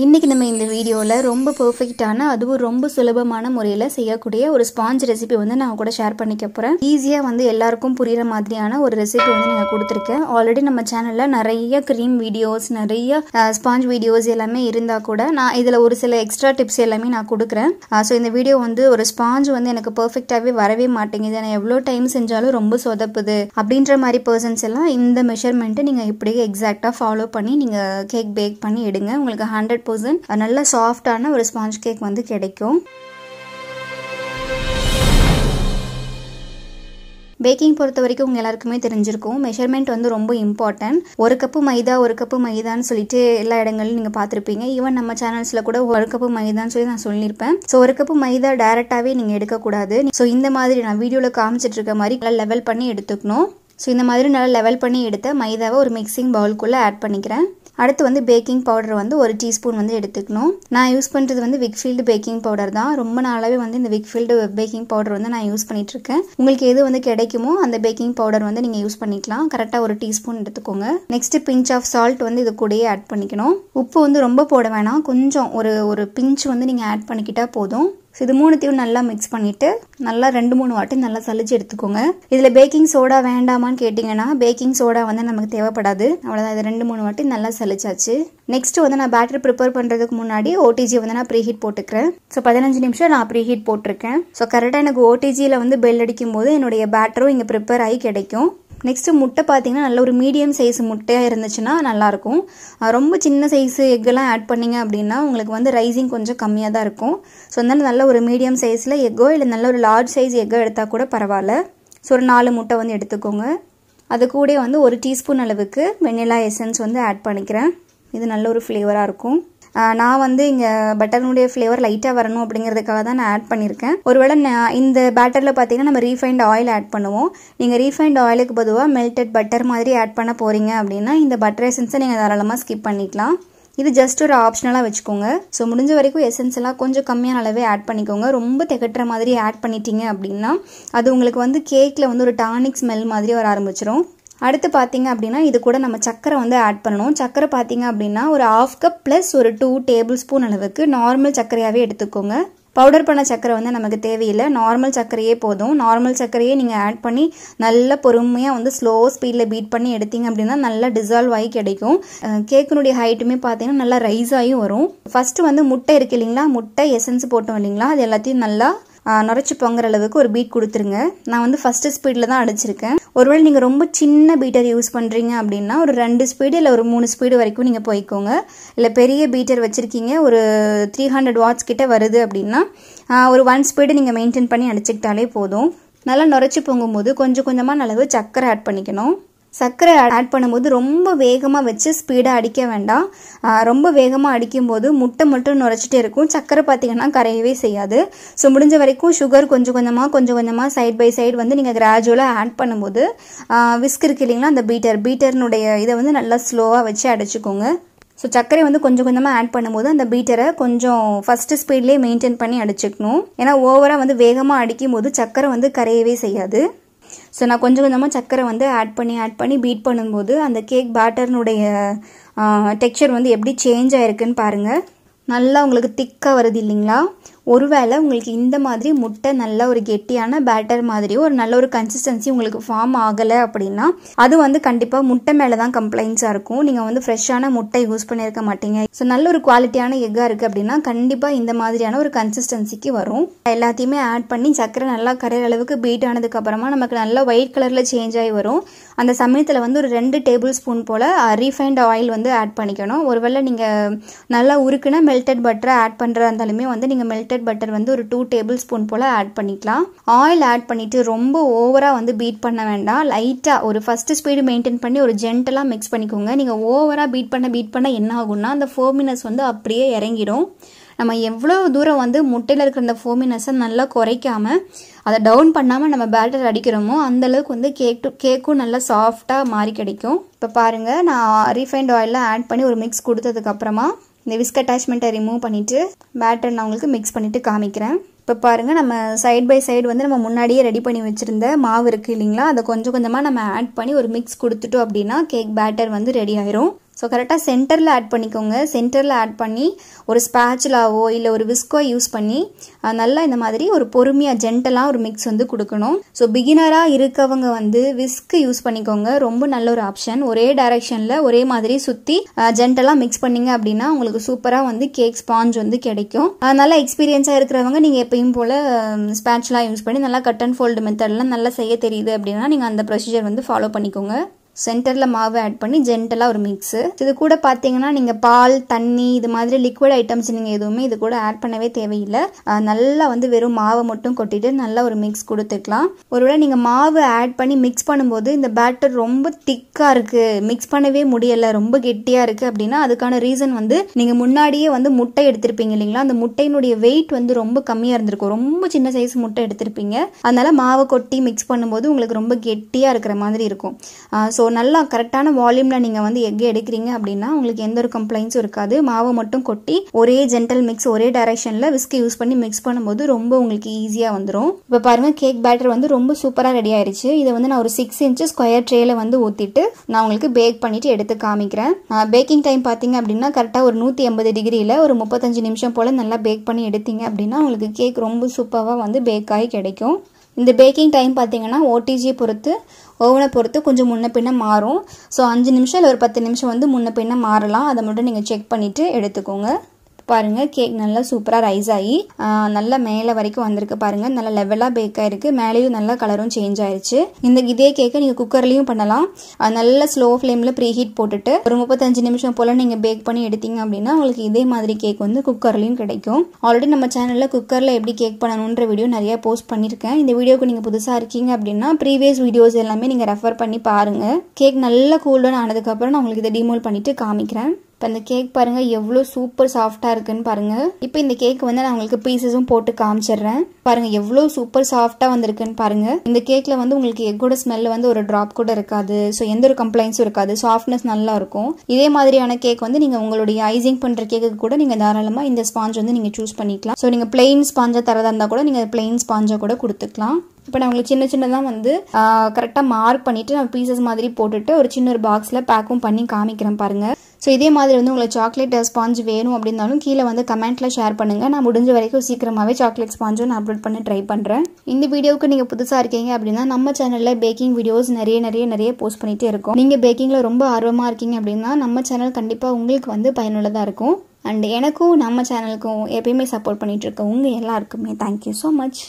இன்னைக்கு நம்ம இந்த வீடியோல ரொம்ப பெர்ஃபெக்ட்டான அதுவும் ரொம்ப சுலபமான முறையில செய்யக்கூடிய ஒரு ஸ்பாஞ்ச் ரெசிபி வந்து நான் கூட ஷேர் பண்ணிக்க போறேன். ஈஸியா வந்து எல்லாருக்கும் புரியுற மாதிரியான ஒரு ரெசிபி வந்து நான் கொடுத்திருக்கேன். ஆல்ரெடி நம்ம சேனல்ல நிறைய க்ரீம் வீடியோஸ், நிறைய ஸ்பாஞ்ச் வீடியோஸ் எல்லாமே இருந்தா கூட நான் இதுல ஒரு சில எக்ஸ்ட்ரா டிப்ஸ் எல்லாமே நான் கொடுக்குறேன். சோ இந்த வீடியோ வந்து ஒரு ஸ்பாஞ்ச் வந்து எனக்கு பெர்ஃபெக்ட்டாவே வரவே மாட்டேங்குது, நான் எவ்வளவு டைம் செஞ்சாலும் ரொம்ப சொதப்புது அப்படின்ற மாதிரி பர்சன்ஸ் எல்லாம் இந்த மெஷர்மெண்ட் நீங்க இப்படியே எக்ஸாக்ட்டா ஃபாலோ பண்ணி நீங்க கேக் பேக் பண்ணி எடுங்க. உங்களுக்கு 100% நல்ல சாஃப்டான ஒரு ஸ்பாஞ்ச் கேக் வந்து கிடைக்கும். பேக்கிங் பொறுத்த வரைக்கும் உங்க எல்லாருக்குமே தெரிஞ்சிருக்கும், மெஷர்மெண்ட் வந்து ரொம்ப இம்பார்ட்டன்ட். ஒரு கப்பு மைதான்னு சொல்லிட்டு எல்லா இடங்களிலும் நீங்க பார்த்திருப்பீங்க. ஈவன் நம்ம சேனல்ஸ்ல கூட ஒரு கப்பு மைதான்னு சொல்லி நான் சொல்லியிருப்பேன். ஸோ ஒரு கப்பு மைதா டைரக்டாவே நீங்க எடுக்கக்கூடாது. ஸோ இந்த மாதிரி நான் வீடியோல காமிச்சிட்டு இருக்க மாதிரி நல்லா லெவல் பண்ணி எடுத்துக்கணும். ஸோ இந்த மாதிரி நல்லா லெவல் பண்ணி எடுத்த மைதாவை ஒரு மிக்சிங் பவுலுக்குள்ள ஆட் பண்ணிக்கிறேன். அடுத்து வந்து பேக்கிங் பவுடர் வந்து ஒரு டீஸ்பூன் வந்து எடுத்துக்கணும். நான் யூஸ் பண்ணுறது வந்து விக்ஃபீல்டு பேக்கிங் பவுடர் தான். ரொம்ப நாளாவே வந்து இந்த விக்ஃபீல்டு பேக்கிங் பவுடர் வந்து நான் யூஸ் பண்ணிட்டு இருக்கேன். உங்களுக்கு எது வந்து கிடைக்குமோ அந்த பேக்கிங் பவுடர் வந்து நீங்கள் யூஸ் பண்ணிக்கலாம். கரெக்டாக ஒரு டீஸ்பூன் எடுத்துக்கோங்க. நெக்ஸ்ட் பிஞ்ச் ஆஃப் சால்ட் வந்து இது கூடயே ஆட் பண்ணிக்கணும். உப்பு வந்து ரொம்ப போட வேணாம், கொஞ்சம் ஒரு பிஞ்ச் வந்து நீங்கள் ஆட் பண்ணிக்கிட்டா போதும். இது மூணுத்தையும் நல்லா மிக்ஸ் பண்ணிட்டு நல்லா 2-3 வாட்டி நல்லா சலிச்சு எடுத்துக்கோங்க. இதுல பேக்கிங் சோடா வேண்டாமான்னு கேட்டீங்கன்னா பேக்கிங் சோடா வந்து நமக்கு தேவைப்படாது. அவ்வளவுதான், இது 2-3 வாட்டி நல்லா சலிச்சாச்சு. நெக்ஸ்ட் வந்து நான் பேட்டர் ப்ரிப்பேர் பண்றதுக்கு முன்னாடி ஓடிஜி வந்து நான் ப்ரீஹீட் போட்டுக்கிறேன். ஸோ 15 நிமிஷம் நான் ப்ரீஹீட் போட்டிருக்கேன். ஸோ கரெக்டாக எனக்கு ஓடிஜியில் வந்து பெல் அடிக்கும் போது என்னுடைய பேட்டரும் இங்கே ப்ரிப்பேர் ஆகி கிடைக்கும். நெக்ஸ்ட் முட்டை பார்த்தீங்கன்னா நல்ல ஒரு மீடியம் சைஸ் முட்டையாக இருந்துச்சுன்னா நல்லாயிருக்கும். ரொம்ப சின்ன சைஸ் எக்கெல்லாம் ஆட் பண்ணிங்க அப்படின்னா உங்களுக்கு வந்து ரைசிங் கொஞ்சம் கம்மியாக தான் இருக்கும். ஸோ அதனால நல்ல ஒரு மீடியம் சைஸில் எக்கோ இல்லை நல்ல ஒரு லார்ஜ் சைஸ் எக்கோ எடுத்தால் கூட பரவாயில்ல. ஸோ ஒரு 4 முட்டை வந்து எடுத்துக்கோங்க. அது கூட வந்து ஒரு டீஸ்பூன் அளவுக்கு வெண்ணிலா எசன்ஸ் வந்து ஆட் பண்ணிக்கிறேன். இது நல்ல ஒரு ஃப்ளேவராக இருக்கும். நான் வந்து இங்கே பட்டர்னுடைய ஃப்ளேவர் லைட்டாக வரணும் அப்படிங்கிறதுக்காக தான் நான் ஆட் பண்ணியிருக்கேன். ஒருவேளை இந்த பேட்டரில் பார்த்தீங்கன்னா நம்ம ரீஃபைண்ட் ஆயில் ஆட் பண்ணுவோம். நீங்கள் ரீஃபைண்ட் ஆயிலுக்கு பொதுவாக மெல்டட் பட்டர் மாதிரி ஆட் பண்ண போகிறீங்க அப்படின்னா இந்த பட்டர் எசன்ஸை நீங்கள் தாராளமாக ஸ்கிப் பண்ணிக்கலாம். இது ஜஸ்ட் ஒரு ஆப்ஷனலாக வச்சுக்கோங்க. ஸோ முடிஞ்ச வரைக்கும் எசன்ஸ் எல்லாம் கொஞ்சம் கம்மியான அளவே ஆட் பண்ணிக்கோங்க. ரொம்ப திகட்டுற மாதிரி ஆட் பண்ணிட்டீங்க அப்படின்னா அது உங்களுக்கு வந்து கேக்கில் வந்து ஒரு டானிக் ஸ்மெல் மாதிரி வர ஆரம்பிச்சிடும். அடுத்து பார்த்தீங்க அப்படின்னா இது கூட நம்ம சக்கரை வந்து ஆட் பண்ணணும். சக்கரை பார்த்தீங்க அப்படின்னா ஒரு 1/2 கப் ப்ளஸ் ஒரு 2 டேபிள் ஸ்பூன் அளவுக்கு நார்மல் சர்க்கரையாகவே எடுத்துக்கோங்க. பவுடர் பண்ண சக்கரை வந்து நமக்கு தேவையில்லை, நார்மல் சர்க்கரையே போதும். நார்மல் சர்க்கரையே நீங்கள் ஆட் பண்ணி நல்ல பொறுமையாக வந்து ஸ்லோ ஸ்பீடில் பீட் பண்ணி எடுத்தீங்க அப்படின்னா நல்லா டிசால்வ் ஆகி கிடைக்கும். கேக்கினுடைய ஹைட்டுமே பார்த்தீங்கன்னா நல்லா ரைஸ் ஆகியும் வரும். ஃபர்ஸ்ட் வந்து முட்டை இருக்கு இல்லைங்களா, முட்டை எசன்ஸ் போட்டோம் இல்லைங்களா, அது எல்லாத்தையும் நல்லா நுரைச்சி பொங்குற அளவுக்கு ஒரு பீட் கொடுத்துருங்க. நான் வந்து ஃபர்ஸ்ட் ஸ்பீடில் தான் அடிச்சிருக்கேன். ஒருவேளை நீங்கள் ரொம்ப சின்ன பீட்டர் யூஸ் பண்ணுறீங்க அப்படின்னா ஒரு 2 ஸ்பீடு இல்லை ஒரு 3 ஸ்பீடு வரைக்கும் நீங்கள் போய்க்கோங்க. இல்லை பெரிய பீட்டர் வச்சுருக்கீங்க, ஒரு 300 வாட்ஸ் கிட்ட வருது அப்படின்னா ஒரு 1 ஸ்பீடு நீங்கள் மெயின்டைன் பண்ணி அடிச்சுக்கிட்டாலே போதும். நல்லா நுரைச்சி பொங்கும்போது கொஞ்சம் கொஞ்சமாக அளவு சக்கரை ஆட் பண்ணிக்கணும். சர்க்கரை ஆட் பண்ணும்போது ரொம்ப வேகமாக வச்சு ஸ்பீடாக அடிக்க வேண்டாம். ரொம்ப வேகமாக அடிக்கும்போது முட்டை மட்டும் நுரைச்சிட்டே இருக்கும், சர்க்கரை பார்த்தீங்கன்னா கரையவே செய்யாது. ஸோ முடிஞ்ச வரைக்கும் சுகர் கொஞ்சம் கொஞ்சமாக சைட் பை சைடு வந்து நீங்கள் கிராஜுவலாக ஆட் பண்ணும்போது விஸ்க் இருக்கு இல்லைங்களா, அந்த பீட்டர்னுடைய இதை வந்து நல்லா ஸ்லோவாக வச்சு அடிச்சுக்கோங்க. ஸோ சர்க்கரை வந்து கொஞ்சம் கொஞ்சமாக ஆட் பண்ணும்போது அந்த பீட்டரை கொஞ்சம் ஃபர்ஸ்ட் ஸ்பீட்லேயே மெயின்டைன் பண்ணி அடிச்சுக்கணும். ஏன்னா ஓவராக வந்து வேகமாக அடிக்கும் போது சர்க்கரை வந்து கரையவே செய்யாது. ஸோ நான் கொஞ்சம் கொஞ்சமாக சர்க்கரை வந்து ஆட் பண்ணி பீட் பண்ணும்போது அந்த கேக் பேட்டர்னுடைய டெக்ஸ்சர் வந்து எப்படி சேஞ்ச் ஆயிருக்குன்னு பாருங்கள். நல்லா உங்களுக்கு திக்காக வருது இல்லைங்களா. ஒருவேளை உங்களுக்கு இந்த மாதிரி முட்டை நல்ல ஒரு கெட்டியான பேட்டர் மாதிரி ஒரு நல்ல ஒரு கன்சிஸ்டன்சி உங்களுக்கு ஃபார்ம் ஆகலை அப்படின்னா அது வந்து கண்டிப்பாக முட்டை மேலே தான் கம்ப்ளைண்ட்ஸாக இருக்கும். நீங்கள் வந்து ஃப்ரெஷ்ஷான முட்டை யூஸ் பண்ணியிருக்க மாட்டீங்க. ஸோ நல்ல ஒரு குவாலிட்டியான எக்காக இருக்குது அப்படின்னா கண்டிப்பாக இந்த மாதிரியான ஒரு கன்சிஸ்டன்சிக்கு வரும். எல்லாத்தையுமே ஆட் பண்ணி சக்கரை நல்லா கரையிற அளவுக்கு பீட் ஆனதுக்கு அப்புறமா நமக்கு நல்லா ஒயிட் கலரில் சேஞ்ச் ஆகி வரும். அந்த சமயத்தில் வந்து ஒரு 2 டேபிள் ஸ்பூன் போல் ரீஃபைண்ட் ஆயில் வந்து ஆட் பண்ணிக்கணும். ஒருவேளை நீங்கள் நல்லா உருக்குன மெல்டட் பட்டரை ஆட் பண்ணுறதா இருந்தாலுமே வந்து நீங்கள் மெல்டட் பட்டர் வந்து ஒரு 2 டேபிள் ஸ்பூன் போல ஆட் பண்ணிக்கலாம். ஆயில் ஆட் பண்ணிட்டு ரொம்ப ஓவரா வந்து பீட் பண்ண வேண்டாம். லைட்டா ஒரு ஃபர்ஸ்ட் ஸ்பீடு மெயின்டைன் பண்ணி ஒரு ஜென்டலா மிக்ஸ் பண்ணிக்கோங்க. நீங்க ஓவரா பீட் பண்ண என்ன ஆகும்னா அந்த ஃபோமினஸ் வந்து அப்படியே இறங்கிடும். நம்ம எவ்வளோ தூரம் வந்து முட்டையில் இருக்கிற அந்த ஃபோமினஸை நல்லா குறைக்காம அதை டவுன் பண்ணாமல் நம்ம பேட்டர் அடிக்கிறோமோ அந்த அளவுக்கு வந்து கேக்கும் நல்லா சாஃப்டாக மாறி கிடைக்கும். இப்போ பாருங்க, நான் ரீஃபைண்ட் ஆயிலில் ஆட் பண்ணி ஒரு மிக்ஸ் கொடுத்ததுக்கு அப்புறமா இந்த விஸ்க் அட்டாச்மெண்ட்டை ரிமூவ் பண்ணிட்டு பேட்டர் நான் உங்களுக்கு மிக்ஸ் பண்ணிட்டு காமிக்கிறேன். இப்போ பாருங்க, நம்ம சைட் பை சைடு வந்து நம்ம முன்னாடியே ரெடி பண்ணி வச்சிருந்த மாவு இருக்கு இல்லைங்களா, அதை கொஞ்சம் கொஞ்சமாக நம்ம ஆட் பண்ணி ஒரு மிக்ஸ் கொடுத்துட்டோம் அப்படின்னா கேக் பேட்டர் வந்து ரெடி ஆயிரும். ஸோ கரெக்டாக சென்டரில் ஆட் பண்ணிக்கோங்க. சென்டரில் ஆட் பண்ணி ஒரு ஸ்பேச்சுலாவோ இல்லை ஒரு விஸ்கோ யூஸ் பண்ணி நல்லா இந்த மாதிரி ஒரு பொறுமையாக ஜென்டலாக ஒரு மிக்ஸ் வந்து கொடுக்கணும். ஸோ பிகினராக இருக்கவங்க வந்து விஸ்க் யூஸ் பண்ணிக்கோங்க. ரொம்ப நல்ல ஒரு ஆப்ஷன். ஒரே டைரக்ஷனில் ஒரே மாதிரி சுற்றி ஜென்டலாக மிக்ஸ் பண்ணிங்க அப்படின்னா உங்களுக்கு சூப்பராக வந்து கேக் ஸ்பாஞ்ச் வந்து கிடைக்கும். நல்லா எக்ஸ்பீரியன்ஸாக இருக்கிறவங்க நீங்கள் எப்பயும் போல் ஸ்பேச்சுலாக யூஸ் பண்ணி நல்லா கட் அண்ட் ஃபோல்டு மெத்தட்லாம் நல்லா செய்ய தெரியுது அப்படின்னா நீங்கள் அந்த ப்ரொசீஜர் வந்து ஃபாலோ பண்ணிக்கோங்க. சென்டரில் மாவு ஆட் பண்ணி ஜென்டலாக ஒரு மிக்ஸு. இது கூட பார்த்தீங்கன்னா நீங்கள் பால், தண்ணி இது மாதிரி லிக்விட் ஐட்டம்ஸ் நீங்கள் எதுவுமே இது கூட ஆட் பண்ணவே தேவையில்லை. நல்லா வந்து வெறும் மாவை மட்டும் கொட்டிட்டு நல்லா ஒரு மிக்ஸ் கொடுத்துக்கலாம். ஒருவேளை நீங்கள் மாவு ஆட் பண்ணி மிக்ஸ் பண்ணும்போது இந்த பேட்டர் ரொம்ப திக்காக இருக்குது, மிக்ஸ் பண்ணவே முடியலை, ரொம்ப கெட்டியாக இருக்குது அப்படின்னா அதுக்கான ரீசன் வந்து நீங்கள் முன்னாடியே வந்து முட்டை எடுத்திருப்பீங்க இல்லைங்களா, அந்த முட்டையினுடைய வெயிட் வந்து ரொம்ப கம்மியாக இருந்திருக்கும். ரொம்ப சின்ன சைஸ் முட்டை எடுத்திருப்பீங்க. அதனால மாவை கொட்டி மிக்ஸ் பண்ணும்போது உங்களுக்கு ரொம்ப கெட்டியாக இருக்கிற மாதிரி இருக்கும். ஸோ நல்லா கரெக்டான வால்யூமில் நீங்கள் வந்து எக் எடுக்கிறீங்க அப்படின்னா உங்களுக்கு எந்த ஒரு கம்ப்ளைண்ட்ஸும் இருக்காது. மாவை மட்டும் கொட்டி ஒரே ஜென்டல் மிக்ஸ் ஒரே டைரக்ஷனில் விஸ்க் யூஸ் பண்ணி மிக்ஸ் பண்ணும்போது ரொம்ப உங்களுக்கு ஈஸியாக வந்துடும். இப்போ பாருங்கள் கேக் பேட்டர் வந்து ரொம்ப சூப்பராக ரெடி ஆயிடுச்சு. இதை வந்து நான் ஒரு 6 inch ஸ்கொயர் ட்ரேல வந்து ஊற்றிட்டு நான் உங்களுக்கு பேக் பண்ணிட்டு எடுத்து காமிக்கிறேன். பேக்கிங் டைம் பார்த்தீங்க அப்படின்னா கரெக்டாக ஒரு 180 டிகிரியில் ஒரு 35 நிமிஷம் போல் நல்லா பேக் பண்ணி எடுத்தீங்க அப்படின்னா உங்களுக்கு கேக் ரொம்ப சூப்பராக வந்து பேக் ஆகி கிடைக்கும். இந்த பேக்கிங் டைம் பார்த்தீங்கன்னா ஓடிஜி பொறுத்து ஓவனை பொறுத்து கொஞ்சம் முன்ன பின்ன மாறும். ஸோ 5 நிமிஷம் இல்லை ஒரு 10 நிமிஷம் வந்து முன்ன பின்ன மாறலாம். அதை மட்டும் நீங்கள் செக் பண்ணிவிட்டு எடுத்துக்கோங்க. பாருங்கள் கேக் நல்லா சூப்பராக ரைஸ் ஆகி நல்லா மேலே வரைக்கும் வந்திருக்கு. பாருங்கள் நல்லா லெவலாக பேக் ஆகிருக்கு. மேலேயும் நல்லா கலரும் சேஞ்ச் ஆயிடுச்சு. இதே கேக்கை நீங்கள் குக்கர்லேயும் பண்ணலாம். நல்லா ஸ்லோ ஃப்ளேமில் ப்ரீ ஹீட் போட்டுட்டு ஒரு 35 நிமிஷம் போல் நீங்கள் பேக் பண்ணி எடுத்தீங்க அப்படின்னா உங்களுக்கு இதே மாதிரி கேக் வந்து குக்கர்லேயும் கிடைக்கும். ஆல்ரெடி நம்ம சேனலில் குக்கரில் எப்படி கேக் பண்ணணுன்ற வீடியோ நிறைய போஸ்ட் பண்ணியிருக்கேன். இந்த வீடியோக்கு நீங்கள் புதுசாக இருக்கீங்க அப்படின்னா ப்ரீவியஸ் வீடியோஸ் எல்லாமே நீங்கள் ரெஃபர் பண்ணி பாருங்கள். கேக் நல்லா கூல்டவுன் ஆனதுக்கப்புறம் நான் உங்களுக்கு இதை டிமோல் பண்ணிவிட்டு காமிக்கிறேன். இப்போ இந்த கேக் பாருங்கள் எவ்வளோ சூப்பர் சாஃப்டாக இருக்குன்னு பாருங்கள். இப்போ இந்த கேக் வந்து நான் உங்களுக்கு பீசஸும் போட்டு காமிச்சிடுறேன். பாருங்கள் எவ்வளோ சூப்பர் சாஃப்டாக வந்திருக்குன்னு பாருங்கள். இந்த கேக்கில் வந்து உங்களுக்கு எக்கோட ஸ்மெல் வந்து ஒரு ட்ராப் கூட இருக்காது. ஸோ எந்த ஒரு கம்ப்ளைண்ட்ஸும் இருக்காது. சாஃப்ட்னஸ் நல்லா இருக்கும். இதே மாதிரியான கேக் வந்து நீங்கள் உங்களுடைய ஐசிங் பண்ணுற கேக்கு கூட நீங்கள் தாராளமாக இந்த ஸ்பாஞ்ச் வந்து நீங்கள் சூஸ் பண்ணிக்கலாம். ஸோ நீங்கள் பிளெயின் ஸ்பாஞ்சாக தரதா இருந்தால் கூட நீங்கள் பிளெயின் ஸ்பாஞ்சாக கூட கொடுத்துக்கலாம். இப்போ நான் உங்களுக்கு சின்னதாக வந்து கரெக்டாக மார்க் பண்ணிவிட்டு நான் பீசஸ் மாதிரி போட்டுட்டு ஒரு சின்ன ஒரு பாக்ஸில் பேக்கும் பண்ணி காமிக்கிறேன் பாருங்கள். ஸோ இதே மாதிரி வந்து உங்களுக்கு சாக்லேட் ஸ்பாஞ்ச் வேணும் அப்படின்னாலும் கீழே வந்து கமெண்ட்டில் ஷேர் பண்ணுங்கள். நான் முடிஞ்ச வரைக்கும் சீக்கிரமாகவே சாக்லேட் ஸ்பாஞ்சும் நான் அப்லோட் பண்ணி ட்ரை பண்ணுறேன். இந்த வீடியோவுக்கு நீங்கள் புதுசாக இருக்கீங்க அப்படின்னா நம்ம சேனலில் பேக்கிங் வீடியோஸ் நிறைய போஸ்ட் பண்ணிகிட்டே இருக்கோம். நீங்கள் பேக்கிங்கில் ரொம்ப ஆர்வமாக இருக்கீங்க அப்படின்னா நம்ம சேனல் கண்டிப்பாக உங்களுக்கு வந்து பயனுள்ளதாக இருக்கும். அண்ட் எனக்கும் நம்ம சேனலுக்கும் எப்பயுமே சப்போர்ட் பண்ணிகிட்டு இருக்கோம் உங்கள் எல்லாருக்குமே தேங்க்யூ ஸோ மச்.